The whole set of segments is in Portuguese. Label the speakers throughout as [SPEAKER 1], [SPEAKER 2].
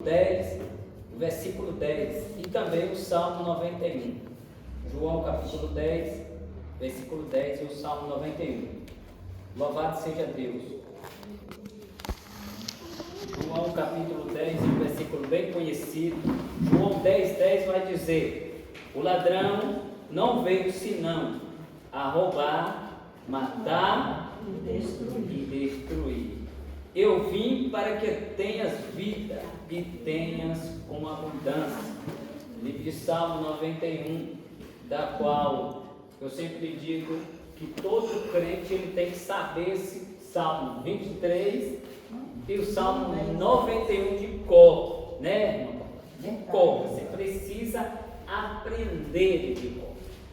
[SPEAKER 1] 10, o versículo 10 e também o Salmo 91. João capítulo 10, versículo 10 e o Salmo 91. Louvado seja Deus. João capítulo 10 e um versículo bem conhecido. João 10 vai dizer: o ladrão não veio senão a roubar, matar e destruir. Eu vim para que tenhas vida e tenhas com abundância. Livro de Salmo 91, da qual eu sempre digo que todo crente ele tem que saber esse Salmo 23 e o Salmo 91 de cor, né, irmão? De cor. Você precisa aprender de cor.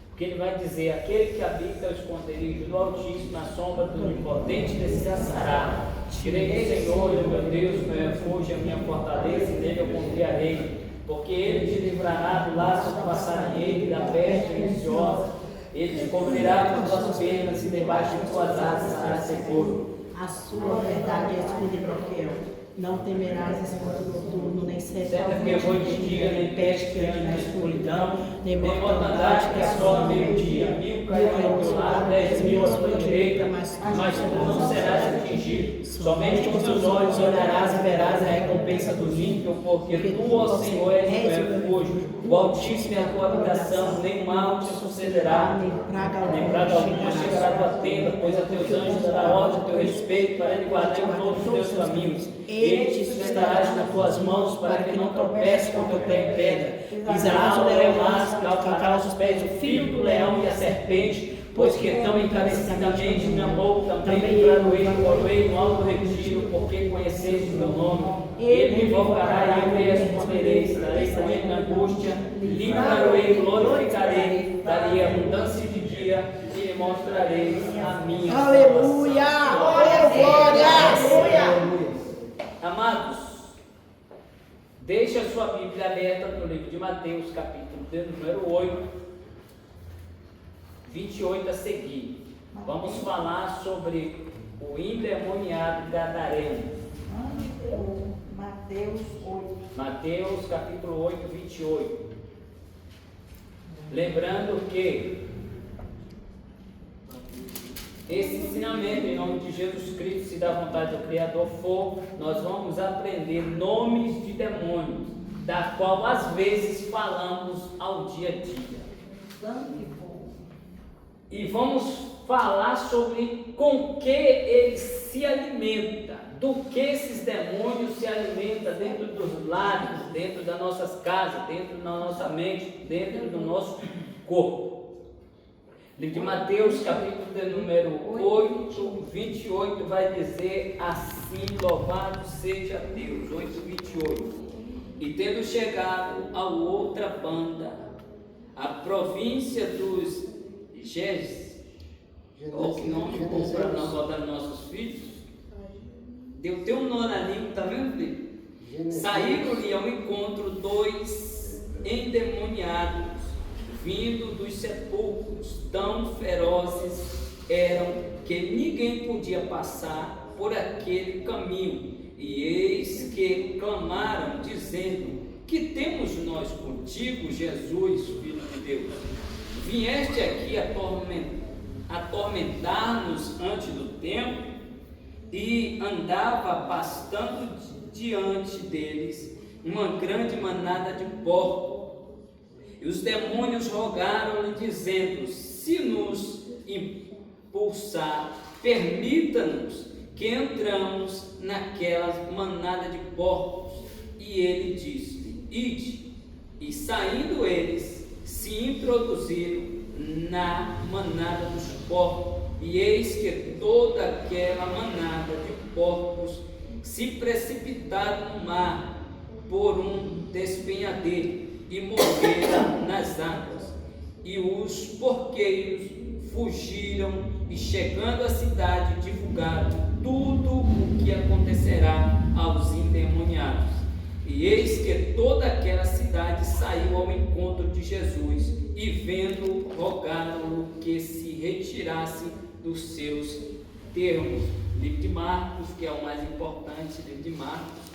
[SPEAKER 1] Porque ele vai dizer: aquele que habita o esconderijo do Altíssimo, na sombra do Onipotente descansará. Direi do Senhor, meu Deus, meu refúgio, a minha fortaleza, e nele eu confiarei. Porque ele te livrará do laço do passarinheiro e da peste perniciosa. Ele te cobrirá com tuas penas e debaixo de tuas asas será seguro.
[SPEAKER 2] A sua verdade é escudo e broquel. Não temerás espanto noturno, nem seta
[SPEAKER 1] que foi de dia, nem peste que ande na escuridão, nem mortandade que assola ao meio-dia. 1000 cairão ao teu lado, 10.000 à tua direita, mas tu não serás atingido. Somente com teus olhos olharás e verás a recompensa do ímpio, porque tu, ó Senhor, és o meu refúgio. O Altíssimo é a tua habitação, nem mal te sucederá, nem praga alguma chegará à tua tenda, pois a teus anjos dará ordem a teu respeito, para ele guardar em todos os teus caminhos. Ele te sustentará nas tuas mãos, para que não tropece com o teu pé em pedra. Pisarás o leão e calcarás os pés o filho do leão e a serpente, pois que tão encarecidamente me amou, também livrarei o coroei no alto retiro, porque conheceis o meu nome. Ele me invocará e eu lhe responderei, estarei com ele na angústia, livrarei, glorificarei, darei abundância de dia e lhe mostrarei a minha
[SPEAKER 2] aleluia! Glória!
[SPEAKER 1] Aleluia! Amados, deixe a sua Bíblia aberta no livro de Mateus, capítulo de número 8, 28 a seguir. Vamos falar sobre o endemoniado gadareno.
[SPEAKER 2] Mateus 8.
[SPEAKER 1] Mateus capítulo 8, 28. Lembrando que esse ensinamento, em nome de Jesus Cristo, se da vontade do Criador for, nós vamos aprender nomes de demônios, da qual às vezes falamos ao dia a dia. E vamos falar sobre com que ele se alimenta, do que esses demônios se alimentam dentro dos lares, dentro das nossas casas, dentro da nossa mente, dentro do nosso corpo. Livro de Mateus, capítulo de número 8, 28, vai dizer assim: louvado seja Deus, 8, 28. E tendo chegado a outra banda, a província dos ou que nome bom para nós botar nossos filhos, deu teu nome ali, tá vendo, filho? Saíram-lhe ao encontro 2 endemoniados, vindo dos sepulcros, tão ferozes eram que ninguém podia passar por aquele caminho. E eis que clamaram, dizendo: que temos nós contigo, Jesus, Filho de Deus? Vieste aqui atormentar-nos antes do tempo? E andava pastando diante deles uma grande manada de porcos. E os demônios rogaram-lhe, dizendo: se nos impulsar, permita-nos que entramos naquela manada de porcos. E ele disse: ide. E saindo eles, se introduziram na manada dos porcos. E eis que toda aquela manada de porcos se precipitaram no mar por um despenhadeiro e morreram nas águas. E os porqueiros fugiram e, chegando à cidade, divulgaram tudo o que acontecerá aos endemoniados. E eis que toda aquela cidade saiu ao encontro de Jesus, e vendo, rogaram-lhe que se retirasse dos seus termos. Livro de Marcos, que é o mais importante, livro de Marcos,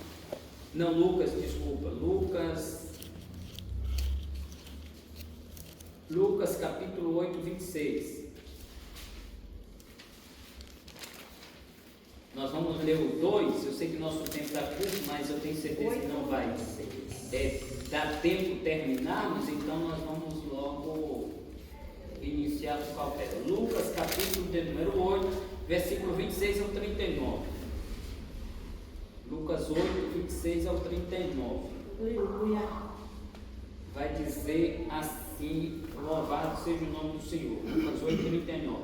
[SPEAKER 1] Não, Lucas, desculpa. Lucas capítulo 8, 26. Nós vamos ler o 2. Eu sei que nosso tempo está curto, mas eu tenho certeza que não vai dar tempo terminarmos, então nós vamos logo iniciar com qualquer. Lucas capítulo de número 8, versículo 26 ao 39. Lucas 8, 26 ao 39.
[SPEAKER 2] Aleluia.
[SPEAKER 1] Vai dizer assim: louvado seja o nome do Senhor. Lucas 8, 39.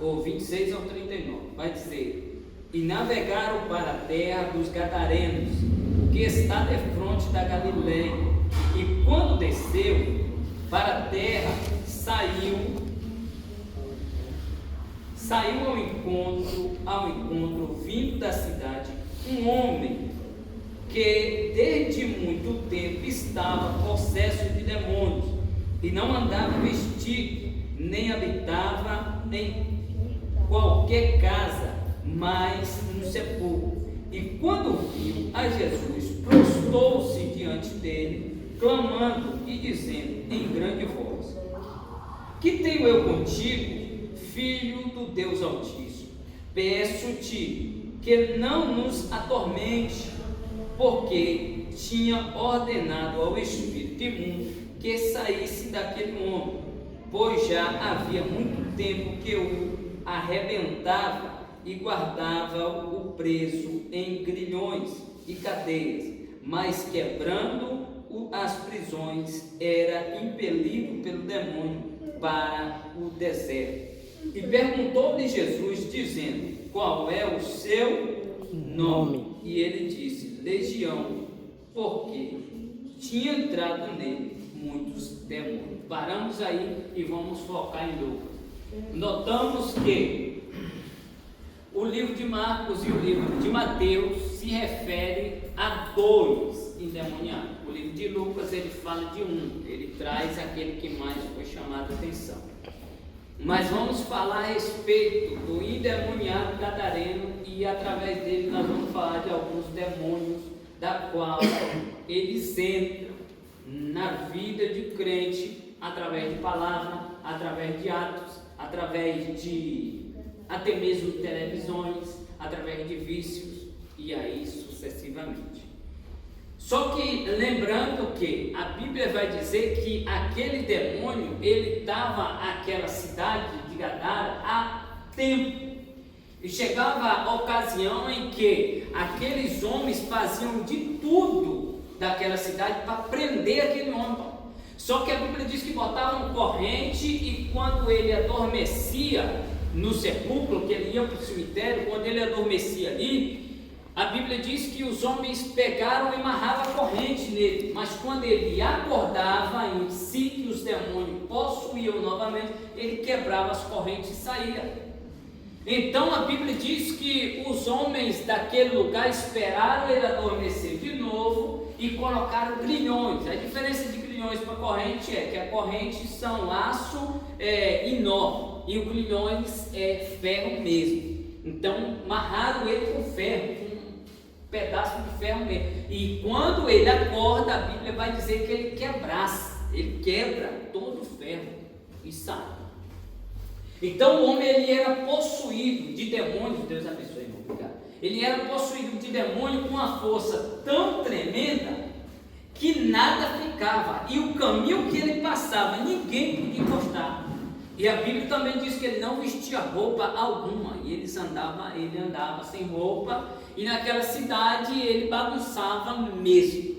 [SPEAKER 1] Ou 26 ao 39. Vai dizer: e navegaram para a terra dos Gadarenos, que está defronte da Galileia. E quando desceu para a terra, saiu ao encontro, vindo da cidade, um homem que desde muito tempo estava possesso de demônios, e não andava vestido, nem habitava em qualquer casa, mas no sepulcro. E quando viu a Jesus, prostou-se diante dele, clamando e dizendo em grande voz: que tenho eu contigo, filho do Deus Altíssimo? Peço-te que não nos atormente, porque tinha ordenado ao espírito imundo que saísse daquele homem, pois já havia muito tempo que o arrebentava e guardava-o preso em grilhões e cadeias, mas quebrando as prisões, era impelido pelo demônio para o deserto. E perguntou-lhe Jesus, dizendo: qual é o seu nome? E ele disse: Legião, porque tinha entrado nele muitos demônios. Paramos aí e vamos focar em Lucas. Notamos que o livro de Marcos e o livro de Mateus se referem a dois endemoniados. O livro de Lucas, ele fala de um, ele traz aquele que mais foi chamado a atenção. Mas vamos falar a respeito do endemoniado gadareno, e através dele nós vamos falar de alguns demônios da qual eles entram na vida de crente através de palavra, através de atos, através de até mesmo televisões, através de vícios, e aí sucessivamente. Só que lembrando que a Bíblia vai dizer que aquele demônio, ele estava naquela cidade de Gadara há tempo, e chegava a ocasião em que aqueles homens faziam de tudo daquela cidade para prender aquele homem. Só que a Bíblia diz que botavam corrente, e quando ele adormecia no sepulcro, que ele ia para o cemitério, quando ele adormecia ali, a Bíblia diz que os homens pegaram e amarravam a corrente nele, mas quando ele acordava em si, que os demônios possuíam novamente, ele quebrava as correntes e saía. Então a Bíblia diz que os homens daquele lugar esperaram ele adormecer de novo e colocaram grilhões. A diferença de grilhões para corrente é que a corrente são aço e nó, e o grilhões é ferro mesmo. Então amarraram ele com ferro, pedaço de ferro mesmo, e quando ele acorda, a Bíblia vai dizer que ele ele quebra todo o ferro e sai. Então o homem, ele era possuído de demônios. Deus abençoe, irmão, obrigado. Ele era possuído de demônio com uma força tão tremenda que nada ficava, e o caminho que ele passava ninguém podia encostar. E a Bíblia também diz que ele não vestia roupa alguma, e ele andava sem roupa, e naquela cidade ele bagunçava mesmo.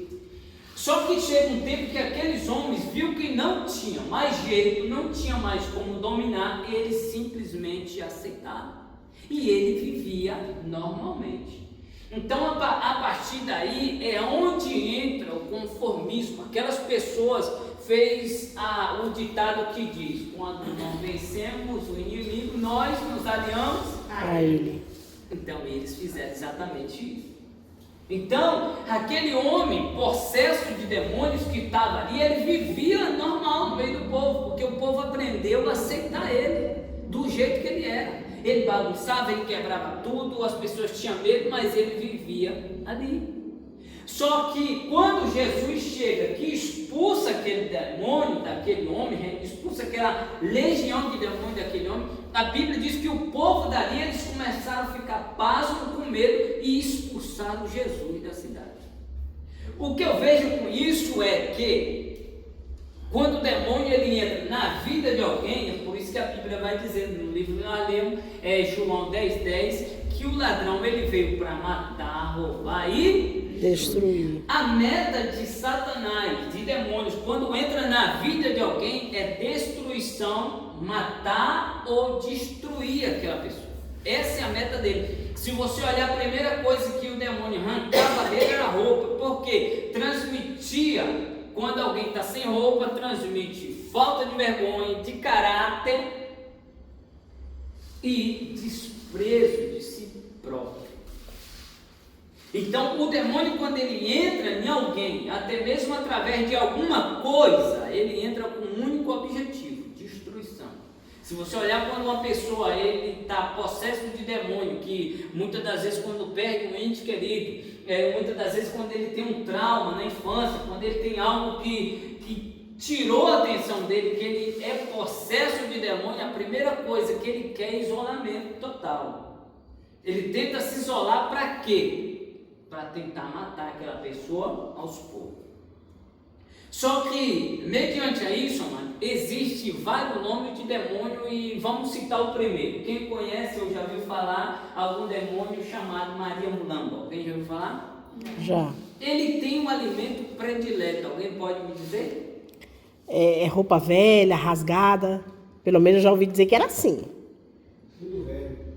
[SPEAKER 1] Só que chega um tempo que aqueles homens viu que não tinha mais jeito, não tinha mais como dominar, eles simplesmente aceitaram, e ele vivia normalmente. Então a partir daí é onde entra o conformismo. Aquelas pessoas fez o ditado que diz: quando não vencemos o inimigo, nós nos aliamos a ele. Então eles fizeram exatamente isso. Então aquele homem possesso de demônios que estava ali, ele vivia normal no meio do povo, porque o povo aprendeu a aceitar ele do jeito que ele era. ele bagunçava, ele quebrava tudo, as pessoas tinham medo, mas ele vivia ali. Só que quando Jesus chega, que expulsa aquele demônio daquele homem, expulsa aquela legião de demônio daquele homem, a Bíblia diz que o povo dali, eles começaram a ficar pasmos, com medo, e expulsaram Jesus da cidade. O que eu vejo com isso é que quando o demônio ele entra na vida de alguém, é por isso que a Bíblia vai dizer no livro que nós lemos, João 10:10, que o ladrão ele veio para matar, roubar e
[SPEAKER 3] destruir.
[SPEAKER 1] A meta de Satanás, de demônios, quando entra na vida de alguém, é destruição, matar ou destruir aquela pessoa. Essa é a meta dele. Se você olhar, a primeira coisa que o demônio arrancava dele era a roupa, porque transmitia, quando alguém está sem roupa, transmite falta de vergonha, de caráter e desprezo de si próprio. Então o demônio, quando ele entra em alguém, até mesmo através de alguma coisa, ele entra com um único objetivo: destruição. Se você olhar, quando uma pessoa ele está possesso de demônio, que muitas das vezes quando perde um ente querido, muitas das vezes quando ele tem um trauma na infância, quando ele tem algo que tirou a atenção dele, que ele é possesso de demônio, a primeira coisa que ele quer é isolamento total. Ele tenta se isolar para quê? Para tentar matar aquela pessoa aos poucos. Só que, mediante a isso, amado, existe vários nomes de demônio e vamos citar o primeiro. Quem conhece ou já ouviu falar algum demônio chamado Maria Mulamba? Alguém já ouviu falar?
[SPEAKER 3] Já.
[SPEAKER 1] Ele tem um alimento predileto, alguém pode me dizer?
[SPEAKER 3] É roupa velha, rasgada. Pelo menos eu já ouvi dizer que era assim.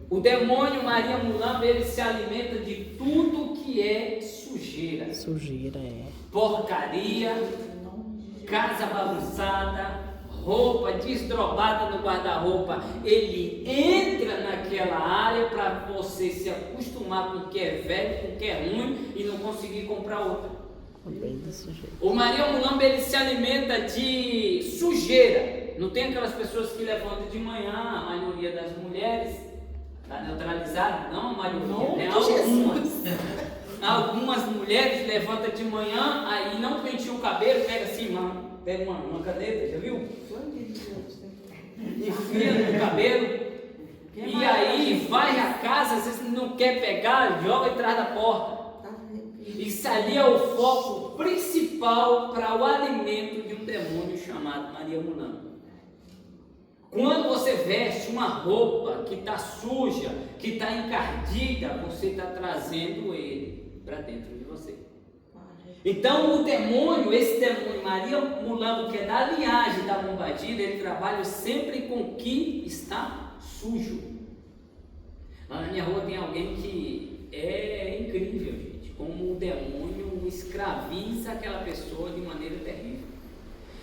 [SPEAKER 1] O demônio Maria Mulamba, ele se alimenta de tudo que é sujeira.
[SPEAKER 3] Sujeira,
[SPEAKER 1] Porcaria, casa bagunçada, roupa desdobada no guarda-roupa. Ele entra naquela área para você se acostumar com o que é velho, com o que é ruim e não conseguir comprar outra.
[SPEAKER 3] Bem desse jeito.
[SPEAKER 1] O Maria Mulamba, ele se alimenta de sujeira. Não tem aquelas pessoas que levantam de manhã, a maioria das mulheres. Está neutralizado? Não, a maioria. Algumas mulheres levantam de manhã, aí não penteam o cabelo, pega assim, pega uma caneta, já viu? Enfia no cabelo. E aí vai a casa, às vezes não quer pegar, joga atrás da porta. Isso ali é o foco principal para o alimento de um demônio chamado Maria Mulamba. Quando você veste uma roupa que está suja, que está encardida, você está trazendo ele para dentro de você. Então o demônio, esse demônio Maria Mulamba, que é da linhagem da Bombadilha, ele trabalha sempre com o que está sujo. Lá na minha rua tem alguém que é incrível, gente, como o demônio escraviza aquela pessoa de maneira terrível.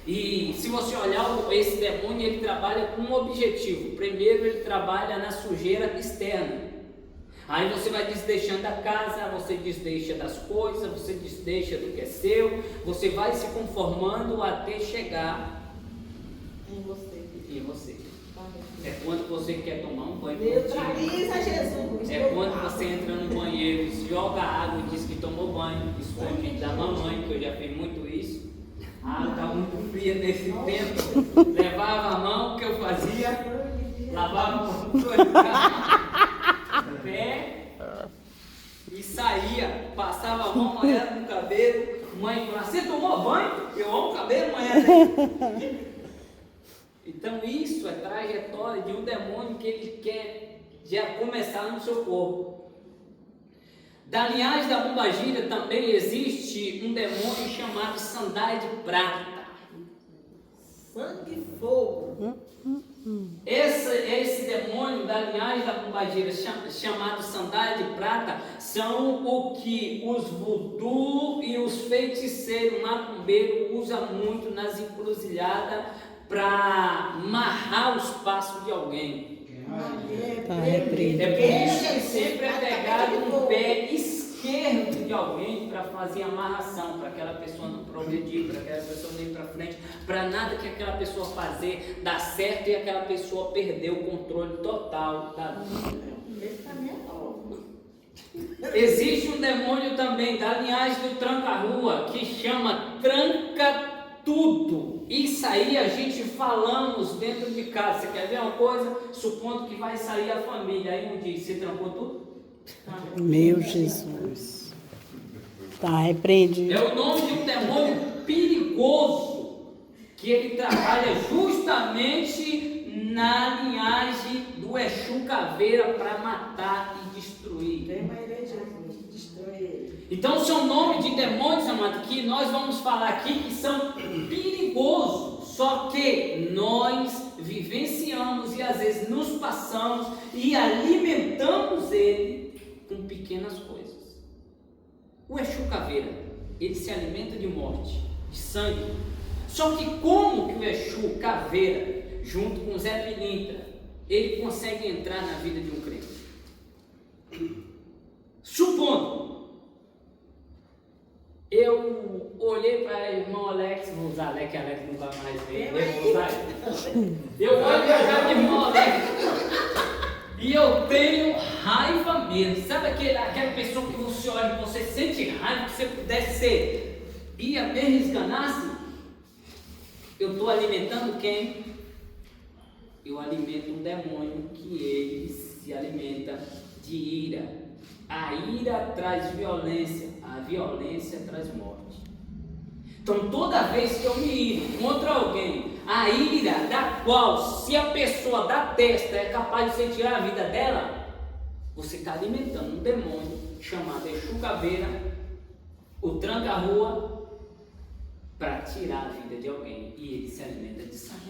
[SPEAKER 1] E se você olhar, esse demônio, ele trabalha com um objetivo. Primeiro, ele trabalha na sujeira externa. Aí você vai desdeixando da casa, você desdeixa das coisas, você desdeixa do que é seu, você vai se conformando até chegar
[SPEAKER 2] Em você.
[SPEAKER 1] É quando você quer tomar um banho.
[SPEAKER 2] Neutraliza Jesus.
[SPEAKER 1] É quando você entra no banheiro, joga água e diz que tomou banho. Isso foi vídeo da mamãe, que eu já fiz muito isso. A água estava muito fria nesse tempo. Levava a mão, o que eu fazia? Lavava o pé e saía. Passava a mão, molhada no cabelo. Mãe falava: você tomou banho? Eu amo o cabelo molhado. Então isso é trajetória de um demônio que ele quer já começar no seu corpo. Da linhagem da Bombadilha também existe um demônio chamado Sandália de Prata.
[SPEAKER 2] Sangue e fogo.
[SPEAKER 1] Esse demônio da linhagem da Bombadilha, chamado Sandália de Prata, são o que os voodoo e os feiticeiros macumbeiros usam muito nas encruzilhadas para amarrar os passos de alguém.
[SPEAKER 3] Tá repreendido.
[SPEAKER 1] É por isso que sempre é pegado no pé esquerdo. esquerdo de alguém para fazer amarração, para aquela pessoa não progredir, para aquela pessoa não ir para frente, para nada que aquela pessoa fazer dar certo e aquela pessoa perder o controle total da vida.
[SPEAKER 2] Esse também é novo.
[SPEAKER 1] Existe um demônio também da linhagem do tranca-rua que chama tranca-tudo. Isso aí a gente falamos dentro de casa. Você quer ver uma coisa? Supondo que vai sair a família. Aí um dia você trancou tudo?
[SPEAKER 3] Meu Jesus. Tá, repreende.
[SPEAKER 1] É o nome de um demônio perigoso que ele trabalha justamente na linhagem do Exu Caveira para matar e destruir.
[SPEAKER 2] Tem uma igreja que destrói ele.
[SPEAKER 1] Então são nomes de demônios, amado, que nós vamos falar aqui que são perigosos, só que nós vivenciamos e às vezes nos passamos e alimentamos ele com pequenas coisas. O Exu Caveira, ele se alimenta de morte, de sangue. Só que como que o Exu Caveira, junto com Zé Pilintra, ele consegue entrar na vida de um crente? Supondo, eu olhei para o irmão Alex, vou usar Alex, que Alex não vai mais ver, eu vou usar ele. Eu olho para o irmão Alex e eu tenho raiva mesmo. Sabe aquela pessoa que você olha e você sente raiva, que você pudesse ser, ia mesmo esganar-se? Eu estou alimentando quem? Eu alimento um demônio que ele se alimenta de ira. A ira traz violência, a violência traz morte. Então toda vez que eu me iro contra alguém, a ira da qual, se a pessoa da testa é capaz de você tirar a vida dela, você está alimentando um demônio chamado Exu Caveira, o tranca-rua, para tirar a vida de alguém, e ele se alimenta de sangue.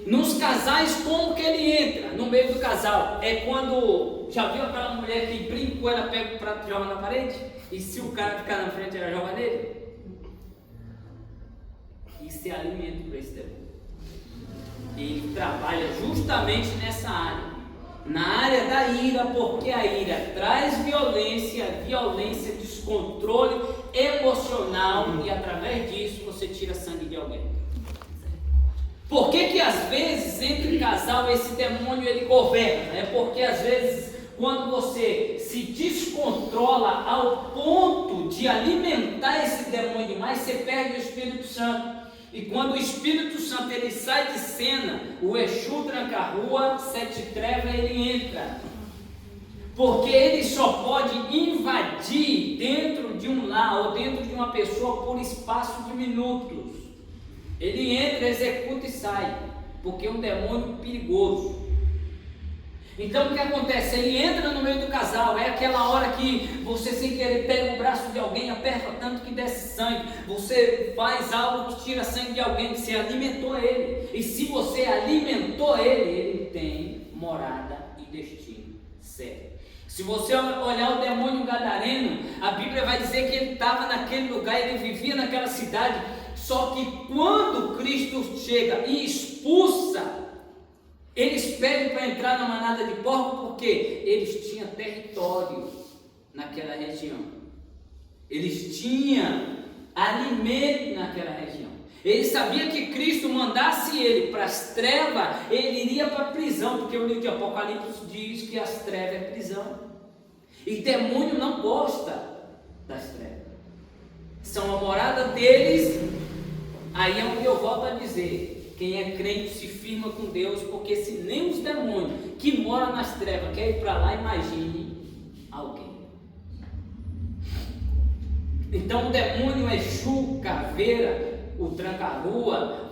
[SPEAKER 1] Nos casais, como que ele entra no meio do casal? É quando, já viu aquela mulher que brincou, ela pega o prato e joga na parede? E se o cara ficar na frente, ela joga nele? Isso é alimento para esse demônio. Ele trabalha justamente nessa área, na área da ira, porque a ira traz violência, a violência descontrole emocional, e através disso você tira sangue de alguém. Por que às vezes entre casal esse demônio ele governa? É porque às vezes quando você se descontrola ao ponto de alimentar esse demônio demais, você perde o Espírito Santo. E quando o Espírito Santo ele sai de cena, o Exu tranca-rua, sete trevas, ele entra. Porque ele só pode invadir dentro de um lar ou dentro de uma pessoa por espaço de minutos. Ele entra, executa e sai, porque é um demônio perigoso. Então o que acontece? Ele entra no meio do casal, é aquela hora que você sem querer pega o braço de alguém, aperta tanto que desce sangue, você faz algo que tira sangue de alguém, que você alimentou ele, e se você alimentou ele, ele tem morada e destino certo. Se você olhar o demônio gadareno, a Bíblia vai dizer que ele estava naquele lugar, ele vivia naquela cidade, só que quando Cristo chega e expulsa, eles pedem para entrar na manada de porco porque eles tinham território naquela região. Eles tinham alimento naquela região. Ele sabia que Cristo mandasse ele para as trevas, ele iria para a prisão, porque o livro de Apocalipse diz que as trevas é prisão. E demônio não gosta das trevas. São a morada deles. Aí é onde eu volto a dizer, quem é crente se firma com Deus, porque se nem os demônios que moram nas trevas querem ir para lá, imagine alguém. Então o demônio Exu, Caveira, o tranca-rua,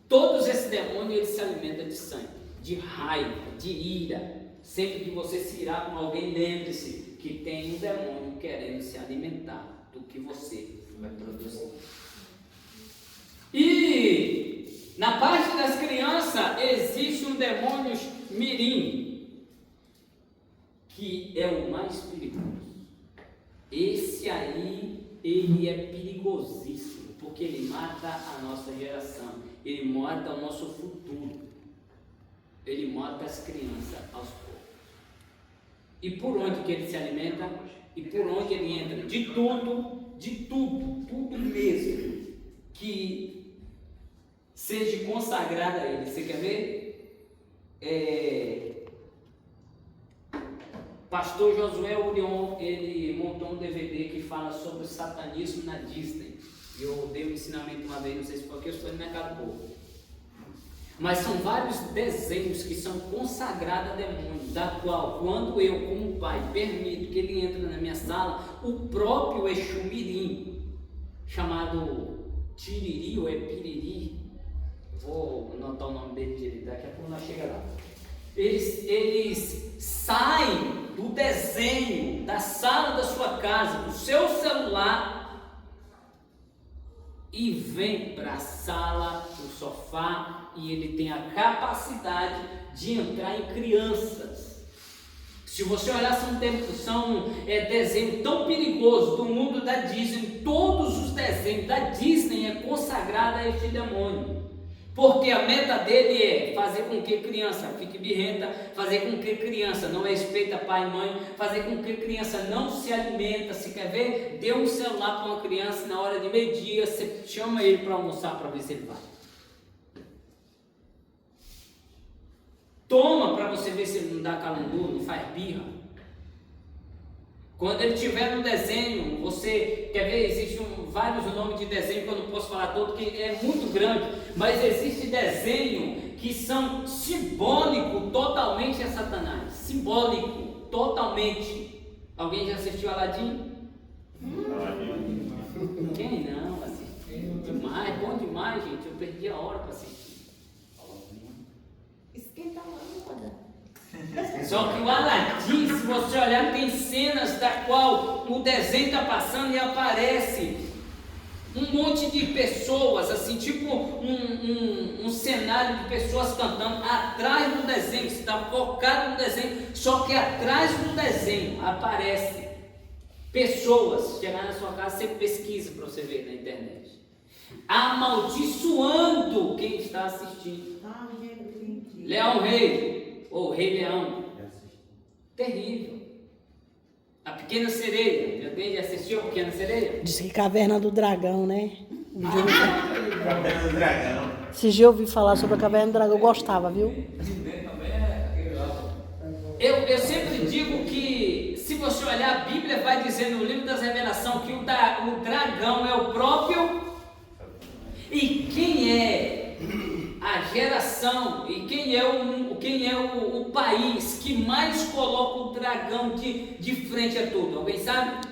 [SPEAKER 1] todos esses demônios eles se alimentam de sangue, de raiva, de ira. Sempre que você se irar com alguém, lembre-se que tem um demônio querendo se alimentar do que você vai produzir. E na parte das crianças existe um demônio mirim, que é o mais perigoso. Esse aí, ele é perigosíssimo, porque ele mata a nossa geração, ele mata o nosso futuro, ele mata as crianças aos poucos. E por onde que ele se alimenta? E por onde ele entra? De tudo mesmo que seja consagrado a ele. Você quer ver? Pastor Josué Orion, ele montou um DVD que fala sobre o satanismo na Disney. Eu dei um ensinamento uma vez, não sei se foi porque eu estou no Mercado Povo. Mas são vários desenhos que são consagrados a demônios, da qual, quando eu, como pai, permito que ele entre na minha sala, o próprio Exu Mirim, chamado Tiriri ou Piriri, vou anotar o nome dele direito, daqui a pouco nós chegamos lá. Eles saem do desenho, da sala da sua casa, do seu celular, e vem para a sala, para o sofá, e ele tem a capacidade de entrar em crianças. Se você olhar, são desenhos tão perigosos do mundo da Disney. Todos os desenhos da Disney é consagrado a este demônio. Porque a meta dele é fazer com que criança fique birrenta, fazer com que criança não respeita pai e mãe, fazer com que criança não se alimenta. Se quer ver, dê um celular para uma criança na hora de meio-dia, você chama ele para almoçar para ver se ele vai. Toma para você ver se ele não dá calandu, não faz birra. Quando ele estiver no desenho, você quer ver, existem vários nomes de desenho que eu não posso falar todo, porque é muito grande, mas existe desenho que são simbólico totalmente a Satanás, simbólico totalmente. Alguém já assistiu Aladim? Quem não assistiu? Demais, bom demais, gente, eu perdi a hora para assistir.
[SPEAKER 4] Esquenta a lâmpada.
[SPEAKER 1] Só que o Aladim, se você olhar, tem cenas da qual o desenho está passando e aparece um monte de pessoas, assim, tipo um cenário de pessoas cantando atrás do desenho. Você está focado no desenho, só que atrás do desenho aparece pessoas. Chegar na sua casa, você pesquisa para você ver na internet, amaldiçoando quem está assistindo. Leão Rei, ou Rei Leão, terrível. A Pequena Sereia, alguém já assistiu a Pequena Sereia?
[SPEAKER 3] Diz que Caverna do Dragão, né?
[SPEAKER 5] Caverna do Dragão.
[SPEAKER 3] Esses dias eu ouvi falar sobre a Caverna do Dragão, eu gostava, viu?
[SPEAKER 1] Eu sempre digo que, se você olhar, a Bíblia vai dizer no livro das Revelações que o dragão é o próprio, e quem é a geração e quem é o país que mais coloca o dragão de frente a tudo? Alguém sabe?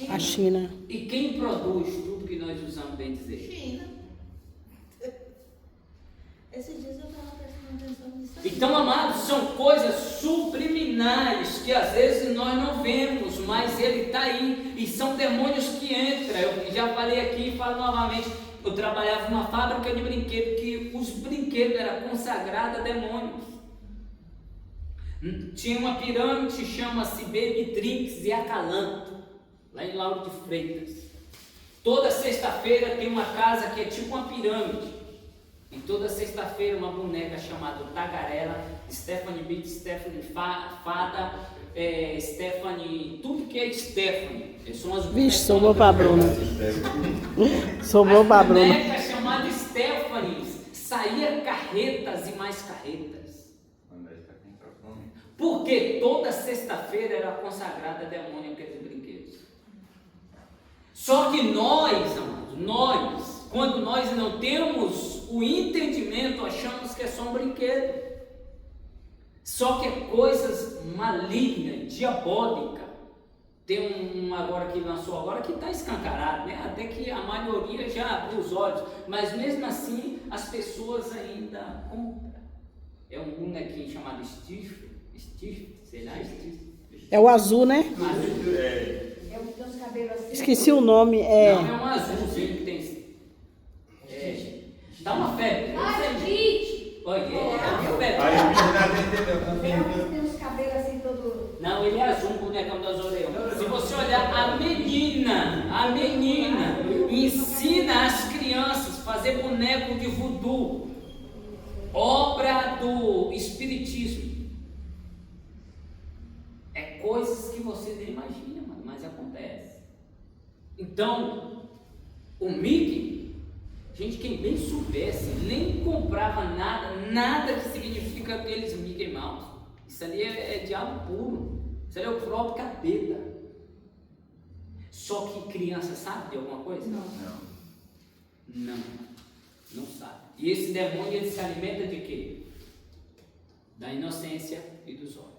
[SPEAKER 3] A China.
[SPEAKER 1] E quem produz tudo que nós usamos, bem dizer?
[SPEAKER 4] China. Esses dias eu estava prestando atenção nisso aí.
[SPEAKER 1] Então, amados, são coisas subliminares que às vezes nós não vemos, mas ele está aí, e são demônios que entram. Eu já falei aqui e falo novamente. Eu trabalhava numa fábrica de brinquedos que os brinquedos eram consagrados a demônios. Tinha uma pirâmide, chama-se Baby Drinks e Acalanto, lá em Lauro de Freitas. Toda sexta-feira tem uma casa que é tipo uma pirâmide. E toda sexta-feira uma boneca chamada Tagarela, Stephanie Beat, Stephanie Fada, Stephanie, tudo que é Stephanie. São as
[SPEAKER 3] Vixe, sobrou pra Bruna. Sobrou pra Bruna.
[SPEAKER 1] A boneca chamada Stephanie saía carretas e mais carretas. Porque toda sexta-feira era consagrada a demônio aqueles brinquedos. Só que nós, amados, quando nós não temos o entendimento, achamos que é só um brinquedo. Só que é coisas malignas, diabólicas. Tem um agora que lançou agora que está escancarado, né? Até que a maioria já abriu os olhos, mas mesmo assim as pessoas ainda compram. É um bonequinho chamado Steve, sei lá, Steve.
[SPEAKER 3] É o azul, né?
[SPEAKER 4] É um que tem uns cabelos assim.
[SPEAKER 3] Esqueci o nome.
[SPEAKER 1] Não, é um azulzinho que tem. Dá uma febre.
[SPEAKER 4] Kit!
[SPEAKER 1] Olha, é febre.
[SPEAKER 5] Aí o bicho não entendeu.
[SPEAKER 4] É um que tem uns cabelos assim todo.
[SPEAKER 1] Não, ele é azul, o bonecão das orelhas. Se você olhar, a menina ensina as crianças a fazer boneco de voodoo, obra do espiritismo. É coisa Então, o Mickey, gente, quem bem soubesse, nem comprava nada que significa aqueles Mickey Mouse. Isso ali é diabo puro. Isso ali é o próprio capeta. Só que criança sabe de alguma coisa? Não sabe. E esse demônio, ele se alimenta de quê? Da inocência e dos olhos.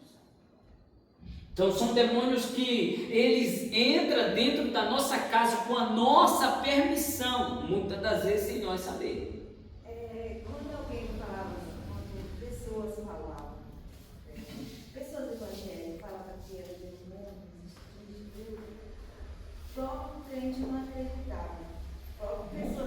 [SPEAKER 1] Então são demônios que eles entram dentro da nossa casa com a nossa permissão, muitas das vezes sem nós sabermos.
[SPEAKER 4] Quando alguém falava, quando pessoas falavam, pessoas evangélicas falavam que era demônio, próprio crente não acreditava. Própria pessoa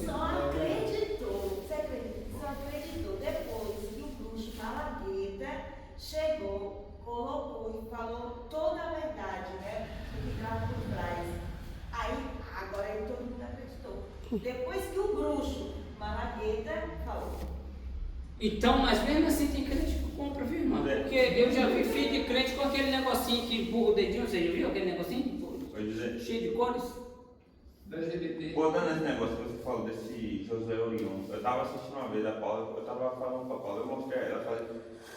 [SPEAKER 4] só acreditou. Você acredita? Só acreditou depois que o bruxo Malagueta chegou, colocou e falou toda a verdade, né? O que estava por trás. Aí, agora aí todo mundo acreditou. Depois que o bruxo Malagueta falou.
[SPEAKER 1] Então, mas mesmo assim tem crente que compra, viu, irmão? Porque eu já vi filho de crente com aquele negocinho que empurra o dedinho, você já viu aquele negocinho? Cheio de cores.
[SPEAKER 5] Botando esse negócio que você falou desse José Orion, eu estava assistindo uma vez a Paula, eu estava falando com a Paula, eu mostrei a ela, eu falei,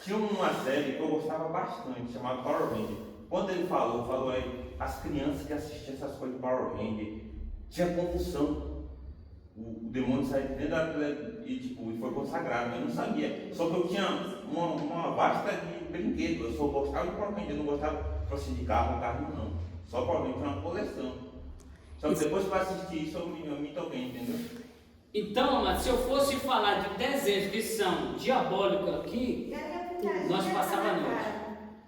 [SPEAKER 5] tinha uma série que eu gostava bastante, chamada Power Ranger. Quando ele falou aí, as crianças que assistiam essas coisas de Power Ranger, tinha convulsão. O demônio saiu de dentro da e foi consagrado, eu não sabia. Só que eu tinha uma vasta de brinquedos, eu só gostava de Power Ranger, eu não gostava de carro não. Só Power Ranger, tinha uma coleção. Só que depois que eu assisti isso, eu me toquei, entendeu?
[SPEAKER 1] Então, mas se eu fosse falar de desenhos que são diabólicos aqui, nós passava a noite.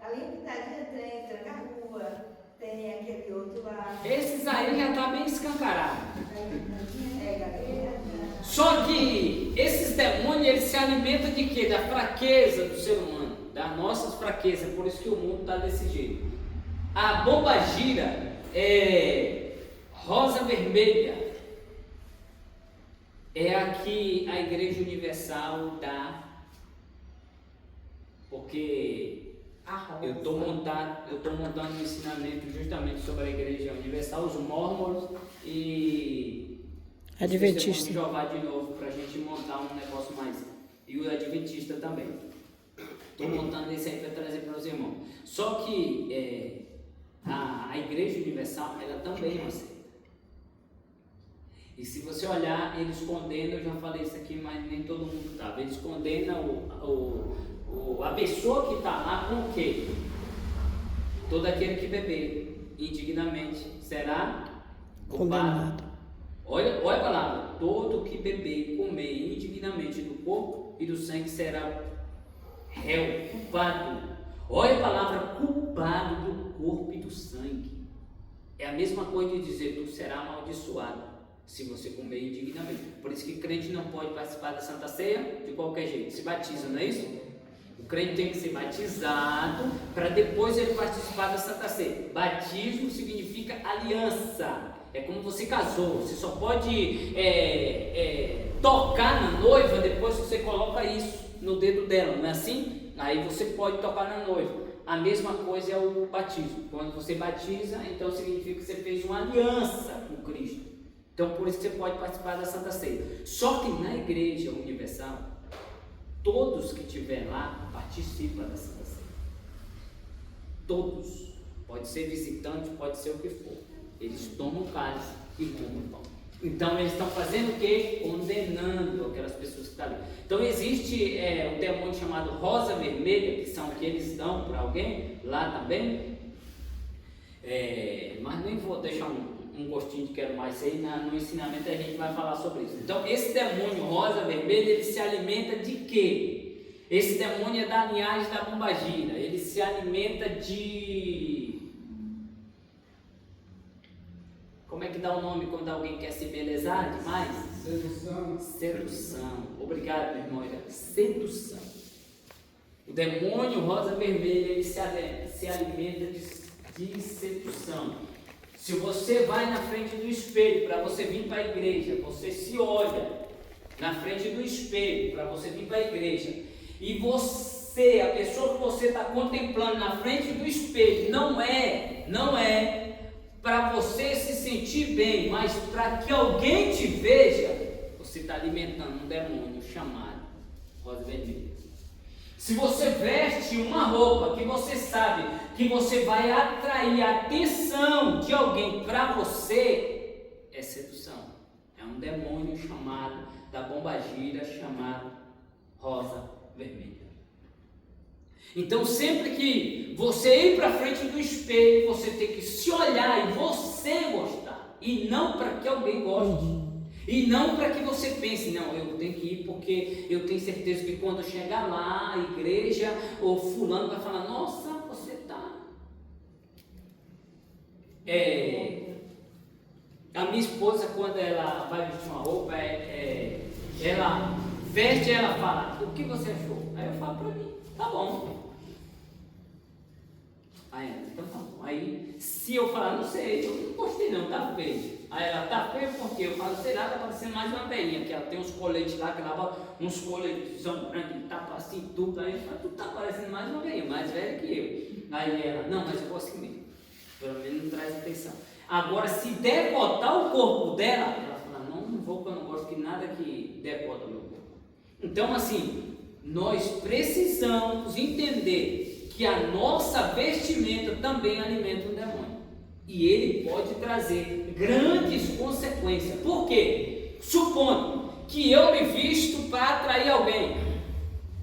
[SPEAKER 4] Ali a pintadinha tem, Tranca Rua, tem aquele outro lá.
[SPEAKER 1] Esses aí já tá bem escancarado.
[SPEAKER 4] Galera.
[SPEAKER 1] Só que esses demônios, eles se alimentam de quê? Da fraqueza do ser humano, das nossas fraquezas, por isso que o mundo está desse jeito. A bombagira rosa vermelha é a que a Igreja Universal dá, porque eu estou montando um ensinamento justamente sobre a Igreja Universal, os mórmons e
[SPEAKER 3] Adventista.
[SPEAKER 1] Vamos jogar de novo para a gente montar um negócio mais. E o Adventista também. Estou montando esse aí para trazer para os irmãos. Só que a Igreja Universal, ela também é uma seita. E se você olhar, eles condenam, eu já falei isso aqui, mas nem todo mundo estava. Eles condenam a pessoa que está lá com o quê? Todo aquele que beber indignamente será condenado. Olha a palavra, todo que beber e comer indignamente do corpo e do sangue será réu, culpado. Olha a palavra, culpado do corpo e do sangue. É a mesma coisa de dizer, tu será amaldiçoado se você comer indignamente. Por isso que crente não pode participar da Santa Ceia de qualquer jeito, se batiza, não é isso? O crente tem que ser batizado para depois ele participar da Santa Ceia. Batismo significa aliança. É como você casou, você só pode tocar na noiva depois que você coloca isso no dedo dela, não é assim? Aí você pode tocar na noiva. A mesma coisa é o batismo. Quando você batiza, então significa que você fez uma aliança com Cristo. Então por isso que você pode participar da Santa Ceia. Só que na Igreja Universal, todos que estiver lá participam da Santa Ceia. Todos. Pode ser visitante, pode ser o que for. Eles tomam o cálice e comem o pão. Então eles estão fazendo o quê? Condenando aquelas pessoas que estão ali. Então existe um demônio chamado rosa vermelha, que são que eles dão para alguém lá também. Mas nem vou deixar um gostinho de quero mais aí, no ensinamento a gente vai falar sobre isso. Então esse demônio rosa vermelha, ele se alimenta de quê? Esse demônio é da linhagem da pombagira. Ele se alimenta de... Como é que dá o nome quando alguém quer se belezar demais? Sedução. Obrigado, meu irmão. Sedução. O demônio rosa vermelha, ele se alimenta de sedução. Se você vai na frente do espelho para você vir para a igreja, você se olha na frente do espelho para você vir para a igreja, e você, a pessoa que você está contemplando na frente do espelho, não é para você se sentir vestir bem, mas para que alguém te veja, você está alimentando um demônio chamado rosa vermelha. Se você veste uma roupa que você sabe que você vai atrair a atenção de alguém para você, é sedução. É um demônio chamado, da bomba gira, chamado rosa vermelha. Então sempre que você ir para frente do espelho, você tem que se olhar e você gostar. E não para que alguém goste. E não para que você pense, não, eu tenho que ir porque eu tenho certeza que quando chegar lá, a igreja ou fulano vai falar, nossa, você está... A minha esposa, quando ela vai vestir uma roupa, ela veste e ela fala, o que você achou? Aí eu falo para mim, tá bom. Aí ela, então tá bom. Aí, se eu falar, não sei, eu não gostei não, tá feio. Aí ela, tá feio porque eu falo, sei lá, tá parecendo mais uma velhinha, que ela tem uns coletes lá, que ela bota uns coletes grandes, tapa assim, tudo. Aí eu falo, tu tá parecendo mais uma velhinha, mais velha que eu. Aí ela, não, mas eu gosto assim mesmo. Pelo menos não traz atenção. Agora, se decotar o corpo dela, ela fala, não vou, porque eu não gosto de nada que decota o meu corpo. Então, assim, nós precisamos entender que a nossa vestimenta também alimenta um demônio. E ele pode trazer grandes consequências. Por quê? Supondo que eu me visto para atrair alguém.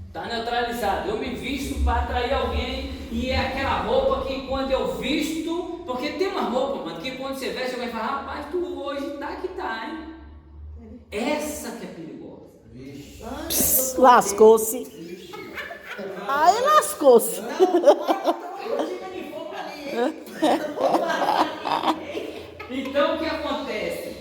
[SPEAKER 1] Está neutralizado. Eu me visto para atrair alguém e é aquela roupa que quando eu visto... Porque tem uma roupa, mano, que quando você veste, alguém fala, rapaz, tu hoje tá que tá, hein? Essa que é perigosa.
[SPEAKER 3] Pss, lascou-se. Aí lascou-se.
[SPEAKER 1] Então o que acontece?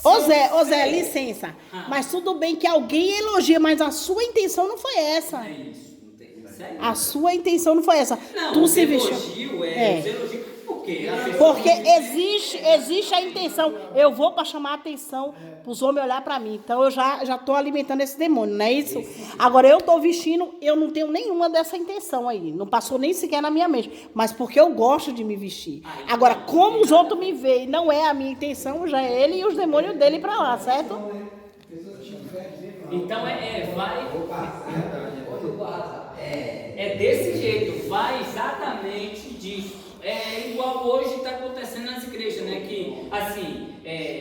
[SPEAKER 3] Ô Zé, licença. Mas tudo bem que alguém elogia, mas a sua intenção não foi essa.
[SPEAKER 1] É isso, não tem isso aí.
[SPEAKER 3] A sua intenção não foi essa.
[SPEAKER 1] Não,
[SPEAKER 3] Tu
[SPEAKER 1] os
[SPEAKER 3] se vestiu.
[SPEAKER 1] elogios os elogios. Por quê? A pessoa
[SPEAKER 3] Porque existe a intenção. Eu vou para chamar a atenção para os homens olhar para mim. Então eu já estou alimentando esse demônio, não é isso? Agora eu estou vestindo, eu não tenho nenhuma dessa intenção aí. Não passou nem sequer na minha mente. Mas porque eu gosto de me vestir. Agora, como os outros me veem, não é a minha intenção, já é ele e os demônios dele para lá, certo?
[SPEAKER 1] Então é desse jeito, vai exatamente disso. É igual hoje está acontecendo nas igrejas, né? Que assim,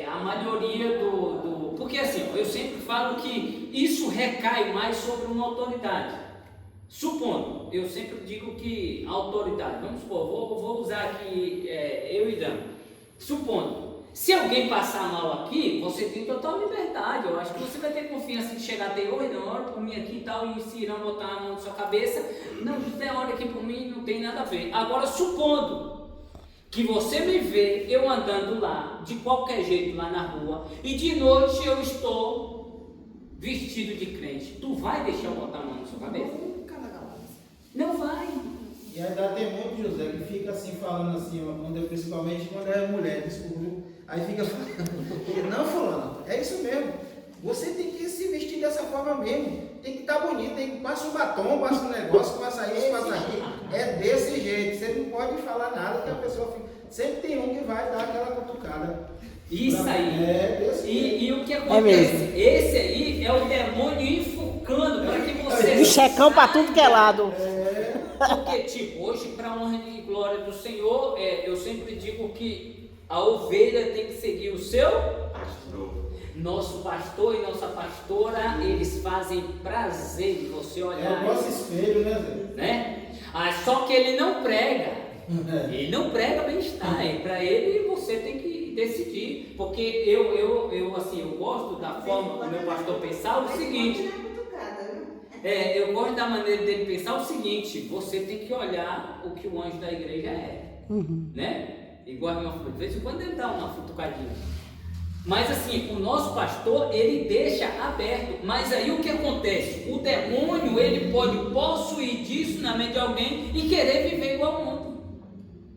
[SPEAKER 1] a maioria porque assim, eu sempre falo que isso recai mais sobre uma autoridade. Supondo, eu sempre digo que a autoridade, vamos supor, vou usar aqui eu e Dan. Supondo, se alguém passar mal aqui, você tem total liberdade. Eu acho que você vai ter confiança de chegar até hoje, não, ora por mim aqui e tal, e se irão botar a mão na sua cabeça. Não, José, ora aqui por mim, não tem nada a ver. Agora, supondo que você me vê, eu andando lá, de qualquer jeito lá na rua, e de noite eu estou vestido de crente, tu vai deixar eu botar a mão na sua cabeça? Não vai.
[SPEAKER 6] E ainda tem muito, José, que fica assim, falando assim, principalmente quando é mulher, descobriu. Aí fica falando, não, fulano, é isso mesmo. Você tem que se vestir dessa forma mesmo. Tem que estar bonito, tem que passar um batom, passa um negócio, passa isso, passa aquilo. É desse jeito. Você não pode falar nada que a pessoa fica. Sempre tem um que vai dar aquela cutucada.
[SPEAKER 1] Isso aí.
[SPEAKER 6] Desse jeito.
[SPEAKER 1] E o que acontece? Esse aí é o demônio enfocando para que você.
[SPEAKER 3] O checão para tudo que é lado.
[SPEAKER 1] Porque, tipo, hoje, para a honra e glória do Senhor, eu sempre digo que a ovelha tem que seguir o seu pastor. Nosso pastor e nossa pastora, eles fazem prazer de você olhar.
[SPEAKER 6] É o nosso espelho,
[SPEAKER 1] né? Só que ele não prega. Ele não prega bem-estar. Para ele, você tem que decidir. Porque eu gosto da forma do meu pastor pensar o seguinte. Eu gosto da maneira dele pensar o seguinte: você tem que olhar o que o anjo da igreja é, né? Igual de vez em quando ele dá uma futucadinha. Mas assim, o nosso pastor, ele deixa aberto. Mas aí o que acontece? O demônio, ele pode possuir disso na mente de alguém e querer viver igual ao mundo.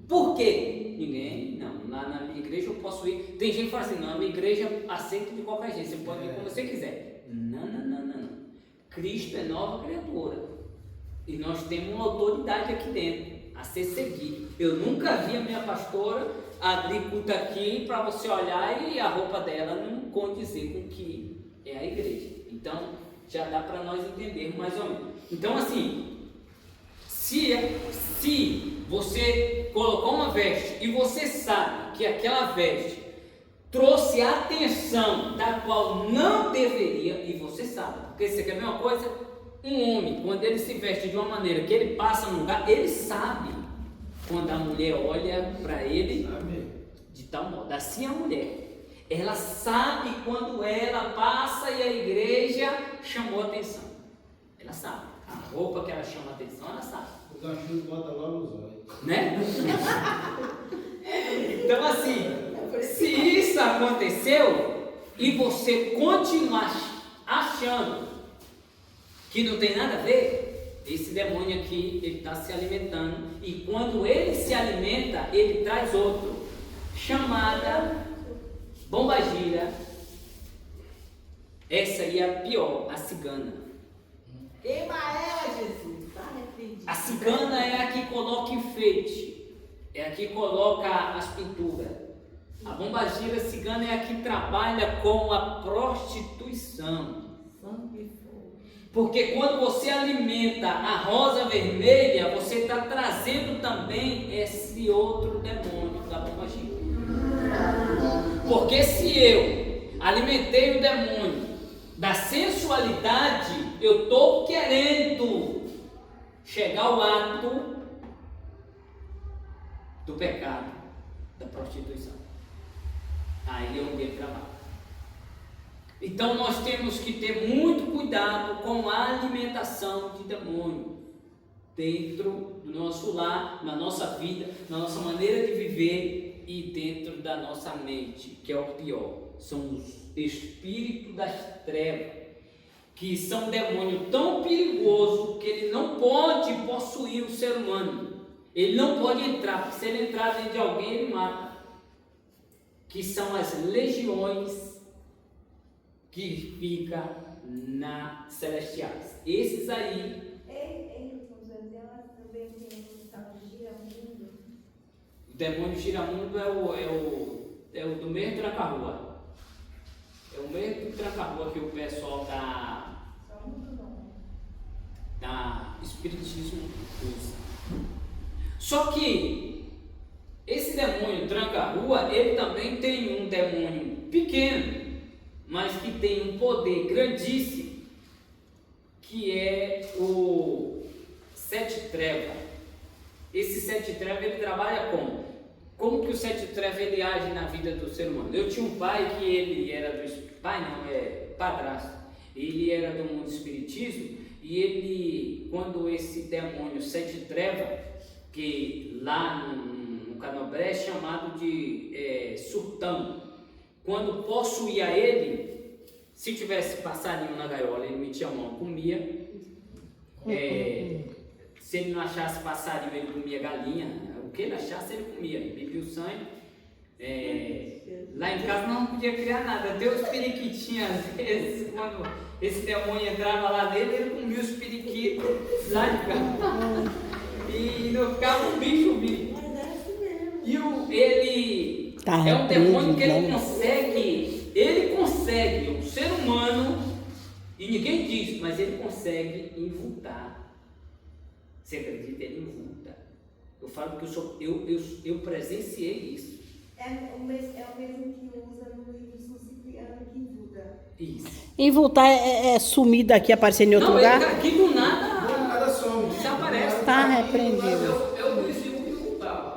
[SPEAKER 1] Por quê? Ninguém, não, na minha igreja eu posso ir. Tem gente que fala assim, não, a minha igreja aceita de qualquer jeito, você pode ir como você quiser. Não. Cristo é nova criatura. E nós temos uma autoridade aqui dentro. a ser seguido. Eu nunca vi a minha pastora abrir culto aqui para você olhar e a roupa dela não condizer com o que é a igreja. Então, já dá para nós entendermos mais ou menos. Então, assim, se você colocou uma veste e você sabe que aquela veste trouxe a atenção da qual não deveria, e você sabe, porque você quer ver uma coisa? Um homem, quando ele se veste de uma maneira que ele passa num lugar, ele sabe quando a mulher olha para ele de tal modo. Assim a mulher, ela sabe quando ela passa e a igreja chamou a atenção. Ela sabe, a roupa que ela chama a atenção, ela sabe.
[SPEAKER 6] O gancho bota logo os olhos.
[SPEAKER 1] Né? Então, assim, se isso aconteceu e você continuar achando que não tem nada a ver, esse demônio aqui, ele está se alimentando, e quando ele se alimenta, ele traz outro, chamada bombagira. Essa aí é a pior, a cigana.
[SPEAKER 2] Queima ela, Jesus. Tá repreendido.
[SPEAKER 1] A cigana é a que coloca enfeite, é a que coloca as pinturas. A bombagira cigana é a que trabalha com a prostituição.
[SPEAKER 2] Sangue e fogo.
[SPEAKER 1] Porque quando você alimenta a rosa vermelha, você está trazendo também esse outro demônio da bombagira. Porque se eu alimentei o demônio da sensualidade, eu estou querendo chegar ao ato do pecado, da prostituição. Aí eu devo trabalhar. Então nós temos que ter muito cuidado com a alimentação de demônio dentro do nosso lar, na nossa vida, na nossa maneira de viver e dentro da nossa mente, que é o pior. São os espíritos das trevas, que são demônio tão perigoso que ele não pode possuir o ser humano. Ele não pode entrar, porque se ele entrar dentro de alguém, ele mata. Que são as legiões que ficam na celestiais. Esses aí.
[SPEAKER 4] Elas também têm o tal de giramundo.
[SPEAKER 1] O demônio giramundo é o do meio tranca-rua. É o meio do tranca-rua que o pessoal
[SPEAKER 4] Só muda o nome.
[SPEAKER 1] da espiritismo usa. Só que esse demônio tranca-rua, ele também tem um demônio pequeno, mas que tem um poder grandíssimo, que é o sete trevas. Esse sete trevas, ele trabalha como que o sete trevas ele age na vida do ser humano. Eu tinha um pai que ele era padrasto, ele era do mundo do espiritismo, e ele, quando esse demônio sete trevas, que lá no Candomblé é chamado de surtão, quando possuía ele, se tivesse passarinho na gaiola, ele metia a mão, comia. Se ele não achasse passarinho, ele comia galinha. O que ele achasse, ele comia. Bebia o sangue. Lá em casa não podia criar nada. Até os periquitinhos, às vezes, quando esse demônio entrava lá dele, ele comia os periquitos lá de casa. E não ficava um bicho vivo. E ele é um demônio que ele consegue, o ser humano, e ninguém diz, mas ele consegue envoltar. Você acredita? Ele envolta. Eu falo que eu presenciei isso.
[SPEAKER 4] É o mesmo que usa no livro São Cipriano que envolta.
[SPEAKER 1] Isso.
[SPEAKER 3] Envoltar é sumir daqui, aparecer em outro
[SPEAKER 1] Não,
[SPEAKER 3] lugar?
[SPEAKER 1] ele tá aqui do nada.
[SPEAKER 6] Nada some.
[SPEAKER 1] Desaparece.
[SPEAKER 3] Tá repreendido.
[SPEAKER 1] Eu conheci o que envoltava.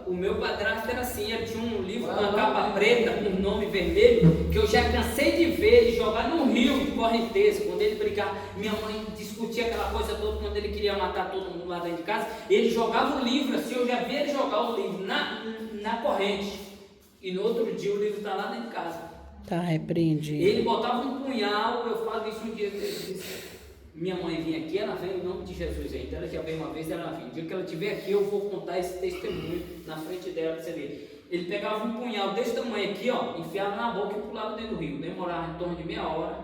[SPEAKER 1] O meu padrasto era assim, ele tinha um livro com uma capa preta, com um nome vermelho, que eu já cansei de ver ele jogar no rio de correnteza, quando ele brigava. Minha mãe discutia aquela coisa toda, quando ele queria matar todo mundo lá dentro de casa, ele jogava o livro assim, eu já vi ele jogar o livro na corrente, e no outro dia o livro está lá dentro de casa.
[SPEAKER 3] Tá repreendido.
[SPEAKER 1] Ele botava um punhal, eu falo isso um dia, ele disse, minha mãe vinha aqui, ela veio em nome de Jesus ainda, ela já veio uma vez, ela vinha. O dia que ela estiver aqui, eu vou contar esse testemunho na frente dela, para você ver. Ele pegava um punhal desse tamanho aqui, ó, enfiava na boca e pulava dentro do rio. Demorava em torno de meia hora,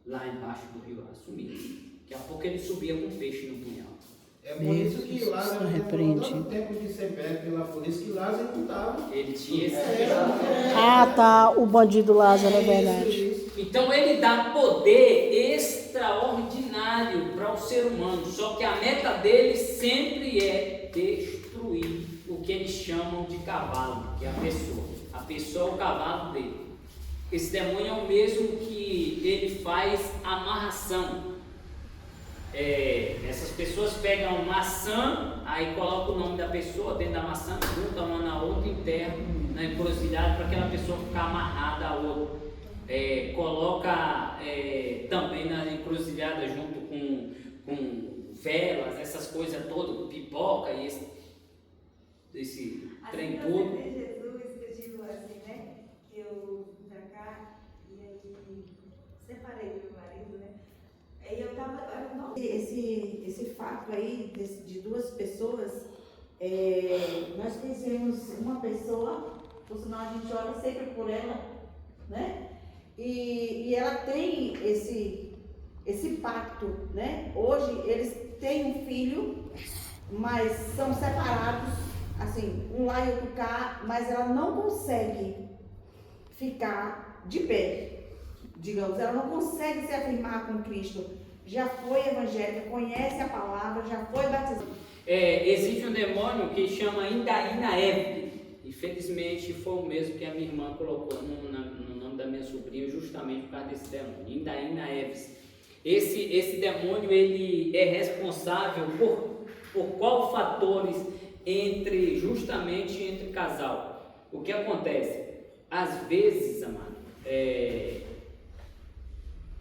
[SPEAKER 1] lá embaixo do rio, lá, sumia. Daqui a pouco ele subia com peixe no punhal.
[SPEAKER 6] É por isso que Lázaro
[SPEAKER 3] repreende.
[SPEAKER 6] demorou tanto tempo de ser pego pela polícia, que Lázaro não estava.
[SPEAKER 1] Ele tinha esse
[SPEAKER 3] Ah, tá. O bandido Lázaro, é verdade.
[SPEAKER 1] Então ele dá poder extraordinário para o ser humano, só que a meta dele sempre é destruir o que eles chamam de cavalo, que é a pessoa. A pessoa é o cavalo dele. Esse demônio é o mesmo que ele faz amarração. Essas pessoas pegam maçã, aí colocam o nome da pessoa dentro da maçã, juntam uma na outra, enterram na encruzilhada para aquela pessoa ficar amarrada a outra. Coloca também na encruzilhada junto com velas, essas coisas todas, pipoca e esse trem
[SPEAKER 4] Assim,
[SPEAKER 1] todo.
[SPEAKER 4] eu Jesus, que eu digo assim, né? Que eu vim pra cá e aí separei do meu marido, né? Aí eu tava. Esse fato aí de duas pessoas, nós conhecemos uma pessoa, por sinal a gente ora sempre por ela, né? E ela tem esse pacto, né? Hoje eles têm um filho, mas são separados, assim, um lá e outro cá, mas ela não consegue ficar de pé, digamos, ela não consegue se afirmar com Cristo. Já foi evangélica, conhece a palavra, já foi batizada.
[SPEAKER 1] Existe um demônio que chama Indaína Eve. Infelizmente foi o mesmo que a minha irmã colocou no nome da minha sobrinha, justamente por causa desse demônio, Indaína Eves. Esse demônio ele é responsável por qual fatores justamente entre casal. O que acontece? Às vezes, amado,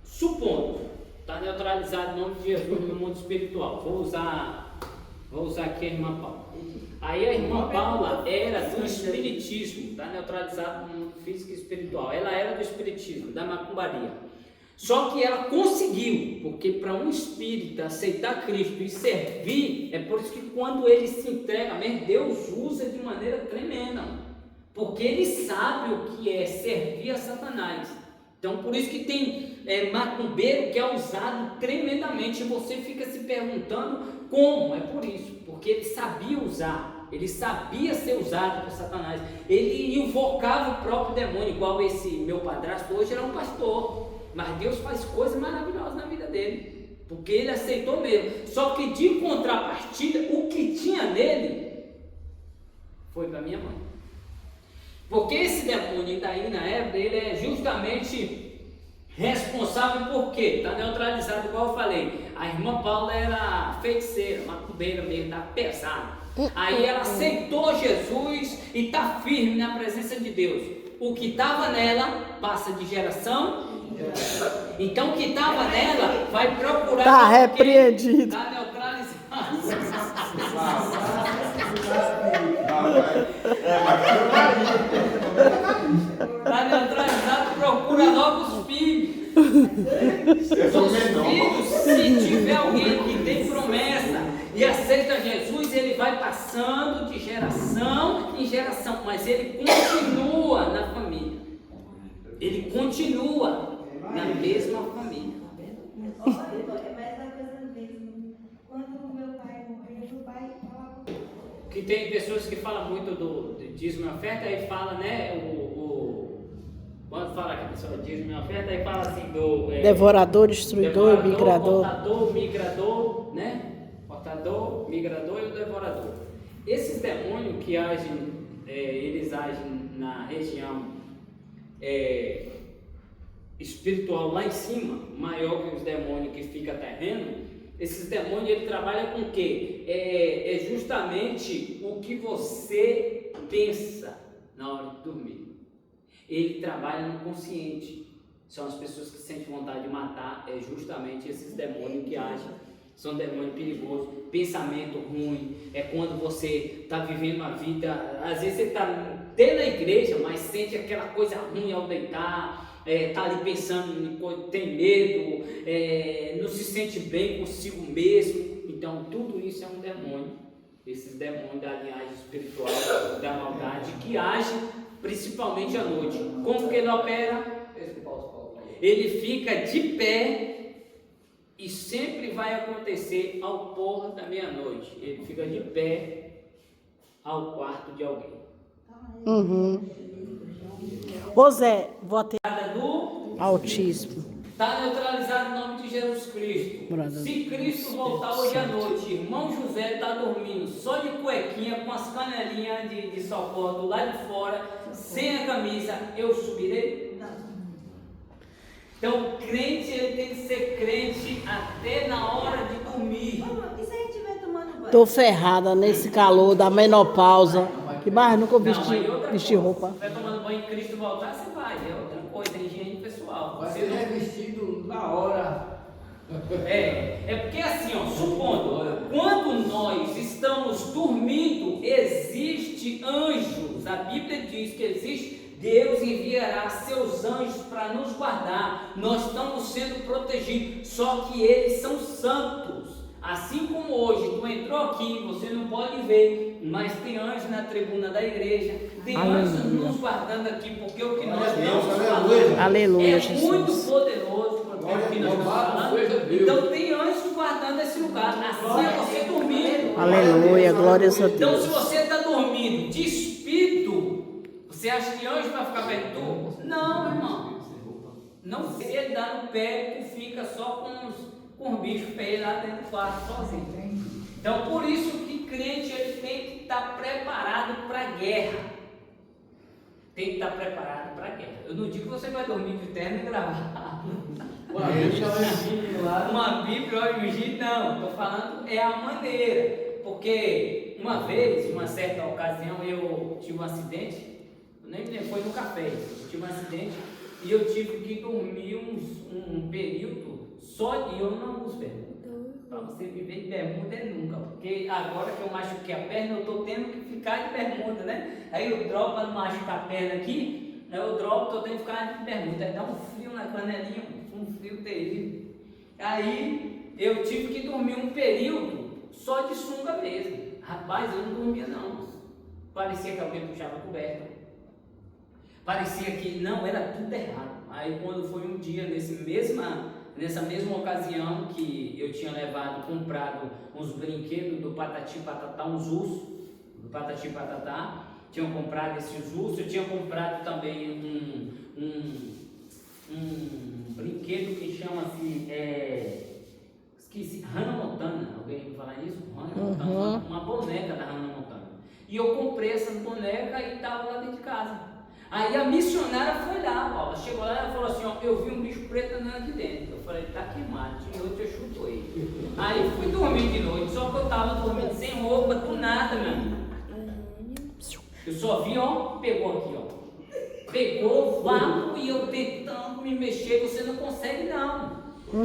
[SPEAKER 1] supondo, está neutralizado em nome de Jesus no mundo espiritual. Vou usar aqui a irmã Paula. Aí a irmã Paula era do espiritismo, está neutralizado no mundo físico e espiritual. Ela era do espiritismo, da macumbaria. Só que ela conseguiu, porque para um espírita aceitar Cristo e servir, é por isso que quando ele se entrega, Deus usa de maneira tremenda, porque ele sabe o que é servir a Satanás. Então por isso que tem macumbeiro que é usado tremendamente, e você fica se perguntando como. É por isso, porque ele sabia usar, ele sabia ser usado por Satanás, ele invocava o próprio demônio, igual esse meu padrasto hoje era um pastor, mas Deus faz coisas maravilhosas na vida dele, porque ele aceitou mesmo. Só que de contrapartida, o que tinha nele foi para minha mãe, porque esse demônio Indaína Eve, ele é justamente responsável por quê? Está neutralizado, igual eu falei. A irmã Paula era feiticeira, macumbeira mesmo, tá pesada. Aí ela aceitou Jesus e está firme na presença de Deus. O que estava nela passa de geração. Então o que estava nela vai procurar.
[SPEAKER 3] Está repreendido.
[SPEAKER 1] Está neutralizado. Está neutralizado, procura logo os filhos. Os filhos, se tiver alguém que tem promessa e aceita Jesus, ele vai passando de geração em geração, mas ele continua na família. Ele continua na mesma família.
[SPEAKER 4] Olha, mas a coisa mesmo. Quando meu pai morreu, meu pai falava.
[SPEAKER 1] Que tem pessoas que falam muito do dízimo e oferta, aí fala, né? Quando fala que a pessoa dízimo e oferta, aí fala assim do
[SPEAKER 3] devorador, destruidor, migrador.
[SPEAKER 1] Portador, migrador, né? Portador, migrador e o devorador. Esses demônios que agem, eles agem na região espiritual lá em cima, maior que os demônios que ficam terreno. Esses demônios, ele trabalha com o quê? É justamente o que você pensa na hora de dormir. Ele trabalha no consciente. São as pessoas que sentem vontade de matar, é justamente esses demônios que agem. São demônios perigosos, pensamento ruim, é quando você está vivendo uma vida, às vezes você está dentro da igreja, mas sente aquela coisa ruim ao deitar, está ali pensando, tem medo, não se sente bem consigo mesmo. Então tudo isso é um demônio, esses demônios da linhagem espiritual, da maldade, que agem principalmente à noite. Como que ele opera? Ele fica de pé E sempre vai acontecer ao pôr da meia-noite. Ele fica de pé ao quarto de alguém.
[SPEAKER 3] Uhum. Ô Zé, vou até
[SPEAKER 1] Do
[SPEAKER 3] autismo.
[SPEAKER 1] está neutralizado em nome de Jesus Cristo.
[SPEAKER 3] Brother.
[SPEAKER 1] Se Cristo voltar hoje à noite, irmão José está dormindo só de cuequinha, com as canelinhas de sopó do lado de fora, sem a camisa, eu subirei? Então, o crente ele tem que ser crente até na hora de dormir.
[SPEAKER 4] E se a gente estiver tomando banho?
[SPEAKER 3] Tô ferrada nesse calor da menopausa. Que mais nunca
[SPEAKER 1] Não, aí
[SPEAKER 3] vesti
[SPEAKER 1] outra
[SPEAKER 3] roupa.
[SPEAKER 1] coisa, se você vai tomando banho e Cristo voltar, você vai. É outra coisa, é higiene pessoal.
[SPEAKER 7] Vai
[SPEAKER 1] Você
[SPEAKER 7] ser
[SPEAKER 1] não-
[SPEAKER 7] revestido na hora.
[SPEAKER 1] É porque assim, ó, supondo, quando nós estamos dormindo, existe anjos. A Bíblia diz que existe. Deus enviará seus anjos para nos guardar. Nós estamos sendo protegidos, só que eles são santos. Assim como hoje, tu entrou aqui, você não pode ver, mas tem anjos na tribuna da igreja, tem anjos nos guardando aqui, porque o que nós
[SPEAKER 6] Glória a Deus,
[SPEAKER 1] estamos
[SPEAKER 6] aleluia.
[SPEAKER 1] falando
[SPEAKER 3] Aleluia,
[SPEAKER 1] é
[SPEAKER 3] Jesus.
[SPEAKER 1] muito poderoso para o que nós estamos
[SPEAKER 7] Louvado
[SPEAKER 1] falando.
[SPEAKER 7] seja Deus.
[SPEAKER 1] Então tem anjos guardando esse lugar, assim é você dormindo.
[SPEAKER 3] Aleluia, glórias a
[SPEAKER 1] Então,
[SPEAKER 3] Deus.
[SPEAKER 1] se você está dormindo de espírito, você acha que anjo vai ficar perto de tu? Não, irmão. Não, se ele dá no pé, tu fica só com os bichos feios lá dentro do quarto sozinho. Então, por isso que crente ele tem que estar preparado para a guerra. Tem que estar preparado para a guerra. Eu não digo que você vai dormir de terno e gravar. Uma Bíblia, olha o giro, não. Estou falando é a maneira. Porque uma vez, uma certa ocasião, eu tive um acidente. Eu nem me lembro, foi no café. Eu tive um acidente e eu tive que dormir um período só de eu não uso bermuda. Para você viver de bermuda é nunca. Porque agora que eu machuquei a perna, eu estou tendo que ficar de bermuda, né? Aí eu dropo para não machucar a perna aqui. Aí eu dropo, estou tendo que ficar de bermuda. Aí dá um frio na canelinha, um frio terrível. Aí eu tive que dormir um período só de sunga mesmo. Rapaz, eu não dormia não. Parecia que alguém puxava a coberta. Parecia que não, era tudo errado. Aí quando foi um dia nessa mesma ocasião que eu tinha comprado uns brinquedos do Patati Patatá, uns ursos do Patati Patatá, tinham comprado esses ursos, eu tinha comprado também um brinquedo que chama-se, esqueci, Hannah Montana, alguém vai falar nisso? Hannah Montana, uma boneca da Hannah Montana. E eu comprei essa boneca e estava lá dentro de casa. Aí a missionária foi lá, Paula, chegou lá e falou assim, ó, eu vi um bicho preto andando aqui dentro. Eu falei, tá queimado, de noite eu chuto ele. Aí eu fui dormir de noite, só que eu tava dormindo sem roupa, do nada, meu amigo. Eu só vi, ó, pegou aqui, ó. Pegou o vapo e eu tentando me mexer, você não consegue não.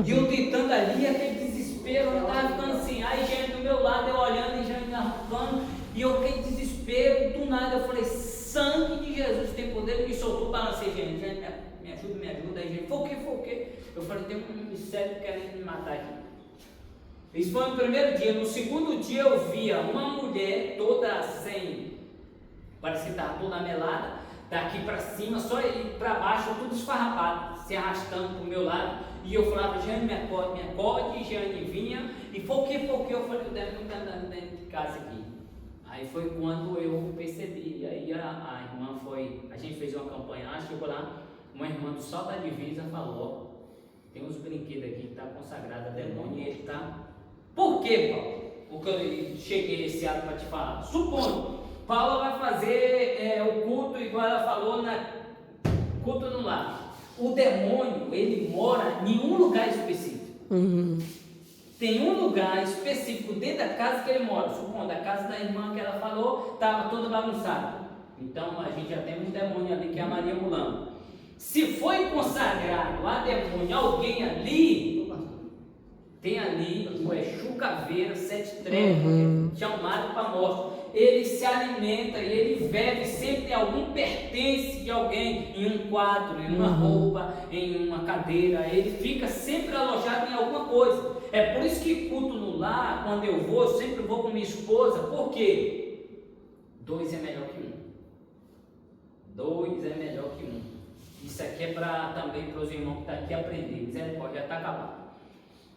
[SPEAKER 1] E eu tentando ali, aquele desespero, eu tava ficando assim, aí gente do meu lado, eu olhando e já me arrancando, e eu aquele desespero, do nada, eu falei, sangue de Jesus tem poder, ele me soltou, balancei, gente, me ajuda, aí gente, foi o quê? Eu falei, tem um mistério querendo me matar aqui. Isso foi no primeiro dia. No segundo dia eu via uma mulher toda sem, parecia que estava toda melada, daqui para cima, só ele para baixo, tudo esfarrapado, se arrastando para o meu lado. E eu falava, Jane, me acorde, Jane vinha, e foi o que? Eu falei, o demônio está andando dentro de casa aqui. Aí foi quando eu percebi, aí a irmã a gente fez uma campanha lá, chegou lá, uma irmã do Sol da Divisa falou, ó, tem uns brinquedos aqui que está consagrado a demônio e ele está... Por quê, Paulo? Porque eu cheguei esse ato para te falar. Supondo, Paula vai fazer o culto, igual ela falou, culto no lar. O demônio, ele mora em um lugar específico. Tem um lugar específico dentro da casa que ele mora. Supondo, a casa da irmã que ela falou estava toda bagunçada. Então a gente já tem um demônio ali que é a Maria Mulano. Se foi consagrado a demônio alguém ali, tem ali o Exu Caveira, 7 trevas, chamado para a morte. Ele se alimenta e ele bebe sempre algum pertence de alguém, em um quadro, em uma roupa, em uma cadeira. Ele fica sempre alojado em alguma coisa. É por isso que culto no lar, quando eu sempre vou com minha esposa. Por quê? 2 é melhor que 1. 2 é melhor que 1. Isso aqui é também para os irmãos que estão aqui aprender. Misericórdia, já está acabado.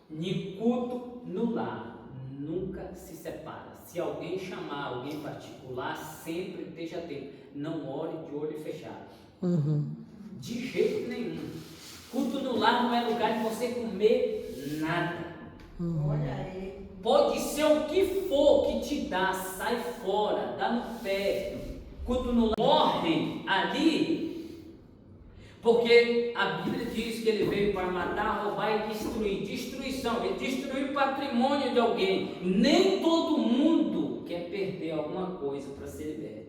[SPEAKER 1] de culto no lar, nunca se separa. Se alguém chamar alguém particular, sempre esteja atento. Não ore de olho fechado. De jeito nenhum. Culto no lar não é lugar de você comer nada.
[SPEAKER 4] Olha aí.
[SPEAKER 1] Pode ser o que for que te dá, sai fora, dá no pé. Culto no lar, morrem ali, porque a Bíblia diz que ele veio para matar, roubar e destruir. Destruição, ele destruiu o patrimônio de alguém. Nem todo mundo quer perder alguma coisa para ser liberto.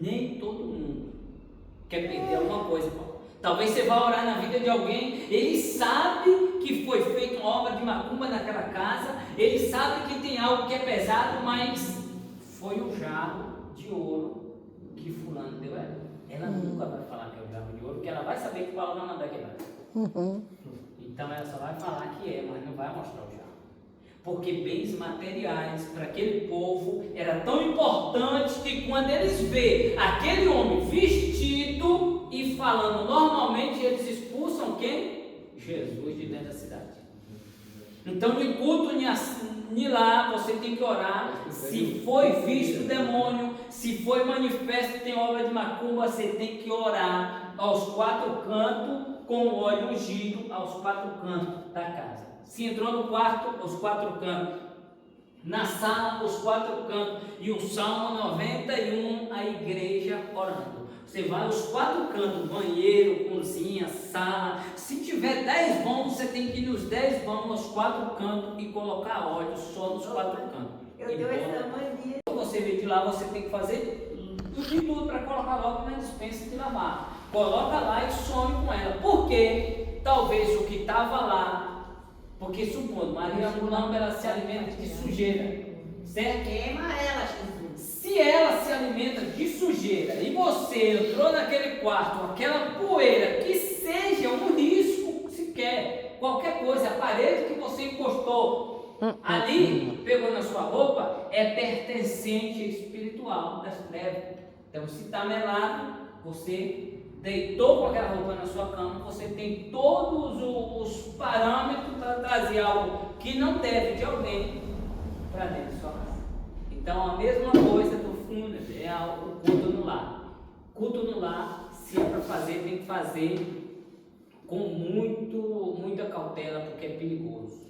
[SPEAKER 1] Nem todo mundo quer perder alguma coisa. Talvez você vá orar na vida de alguém, ele sabe que foi feita uma obra de macumba naquela casa, ele sabe que tem algo que é pesado, mas foi o jarro de ouro que fulano deu ela. Ela nunca vai falar que é o jarro de ouro, porque ela vai saber que o Paulo vai mandar quebrar. Então ela só vai falar que é, mas não vai mostrar o jarro. Porque bens materiais para aquele povo era tão importante que quando eles vê aquele homem vestido e falando normalmente, eles expulsam quem? Jesus de dentro da cidade. Então, de culto nem lá, você tem que orar. Se foi visto o demônio, se foi manifesto, tem obra de macumba, você tem que orar aos 4 cantos, com o óleo ungido aos 4 cantos da casa. Se entrou no quarto, os 4 cantos. Na sala, os 4 cantos. E o Salmo 91, a igreja orando. Você vai aos 4 cantos, banheiro, cozinha, sala. Se tiver 10 vãos, você tem que ir nos 10 vãos, aos 4 cantos e colocar óleo só nos 4 cantos.
[SPEAKER 4] Eu tenho essa mania.
[SPEAKER 1] Quando você vê de lá, você tem que fazer tudo para colocar logo na dispensa de lavar. Coloca lá e some com ela. Por quê? Talvez o que estava lá, porque supondo, Maria Mulamba, ela se alimenta de sujeira, certo?
[SPEAKER 4] Queima ela, Jesus.
[SPEAKER 1] Se ela se alimenta de sujeira e você entrou naquele quarto, aquela poeira, que seja um risco sequer, qualquer coisa, a parede que você encostou ali, pegou na sua roupa, é pertencente espiritual das trevas. Então, se está melado, você deitou com aquela roupa na sua cama, você tem todos os parâmetros para trazer algo que não deve de alguém para dentro da sua casa. Então, a mesma coisa do fundo é o culto no lar. Culto no lar, se é para fazer, tem que fazer com muita cautela, porque é perigoso.